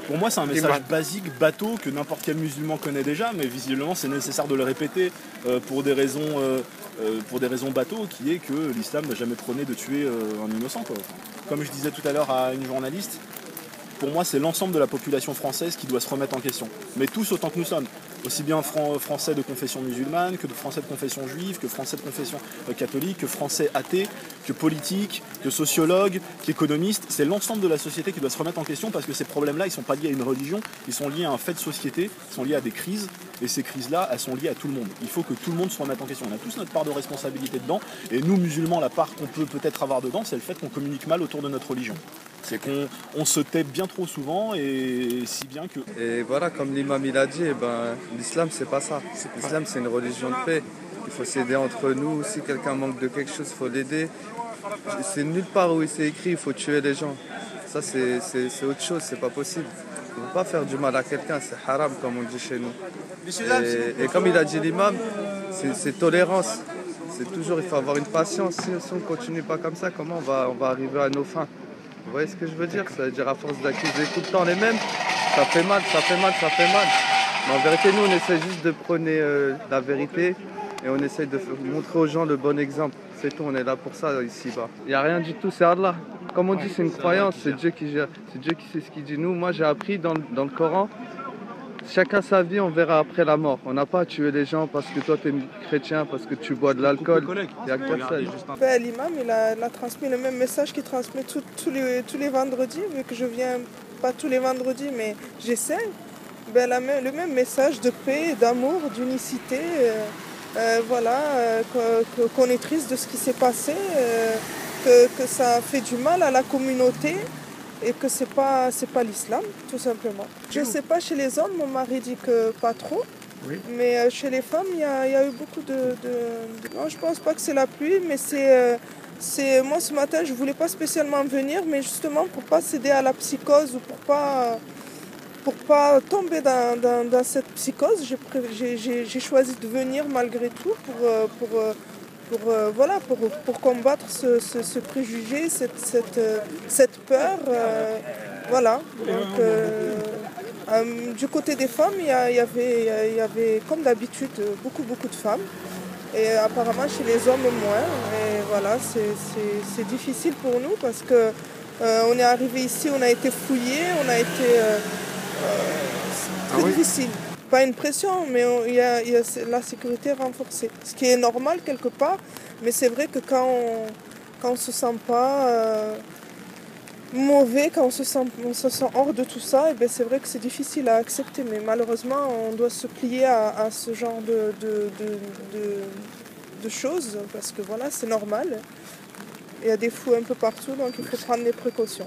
Pour moi, c'est un message basique, bateau, que n'importe quel musulman connaît déjà, mais visiblement, c'est nécessaire de le répéter pour des raisons bateaux, qui est que l'islam n'a jamais prôné de tuer un innocent, quoi. Comme je disais tout à l'heure à une journaliste, pour moi, c'est l'ensemble de la population française qui doit se remettre en question. Mais tous autant que nous sommes. Aussi bien français de confession musulmane, que de français de confession juive, que français de confession catholique, que français athées, que politiques, que sociologues, qu'économistes. C'est l'ensemble de la société qui doit se remettre en question parce que ces problèmes-là, ils ne sont pas liés à une religion, ils sont liés à un fait de société, ils sont liés à des crises. Et ces crises-là, elles sont liées à tout le monde. Il faut que tout le monde se remette en question. On a tous notre part de responsabilité dedans. Et nous, musulmans, la part qu'on peut peut-être avoir dedans, c'est le fait qu'on communique mal autour de notre religion. C'est qu'on se tait bien trop souvent et si bien que... Et voilà, comme l'imam il a dit, l'islam c'est pas ça. L'islam c'est une religion de paix. Il faut s'aider entre nous. Si quelqu'un manque de quelque chose, il faut l'aider. C'est nulle part où il s'est écrit il faut tuer les gens. Ça c'est autre chose, c'est pas possible. Il ne faut pas faire du mal à quelqu'un, c'est haram comme on dit chez nous. Et comme il a dit l'imam, c'est tolérance. C'est toujours, il faut avoir une patience. Si on ne continue pas comme ça, comment on va arriver à nos fins? Vous voyez ce que je veux dire? Ça veut dire à force d'accuser tout le temps les mêmes, ça fait mal, ça fait mal, ça fait mal. Mais en vérité, nous, on essaie juste de prôner la vérité et on essaie de montrer aux gens le bon exemple. C'est tout, on est là pour ça ici-bas. Il n'y a rien du tout, c'est Allah. Comme on dit, c'est une croyance, c'est Dieu qui gère, c'est Dieu qui sait ce qu'il dit. Nous, moi, j'ai appris dans le Coran, chacun sa vie, on verra après la mort. On n'a pas à tuer les gens parce que toi, tu es chrétien, parce que tu bois de l'alcool. Il n'y a que personne. L'imam, il a transmis le même message qu'il transmet tous les vendredis, vu que je viens pas tous les vendredis, mais j'essaie. Le même message de paix, d'amour, d'unicité. Qu'on est triste de ce qui s'est passé, que ça fait du mal à la communauté. Et que c'est pas l'islam, tout simplement. Je ne sais pas, chez les hommes, mon mari dit que pas trop. Oui. Mais chez les femmes, il y a eu beaucoup de... Non, je pense pas que c'est la pluie, mais moi, ce matin, je voulais pas spécialement venir, mais justement, pour pas céder à la psychose ou pour pas tomber dans cette psychose, j'ai choisi de venir malgré tout pour combattre ce préjugé, cette peur. Voilà. Donc, du côté des femmes, il y avait, comme d'habitude, beaucoup de femmes. Et apparemment, chez les hommes, moins. Et voilà, c'est difficile pour nous parce que on est arrivé ici, on a été fouillés, on a été... c'est très difficile. Pas une pression, mais il y a la sécurité renforcée. Ce qui est normal quelque part, mais c'est vrai que quand on se sent pas mauvais, quand on se sent hors de tout ça, et bien c'est vrai que c'est difficile à accepter. Mais malheureusement, on doit se plier à ce genre de choses, parce que voilà, c'est normal. Il y a des fous un peu partout, donc il faut prendre des précautions.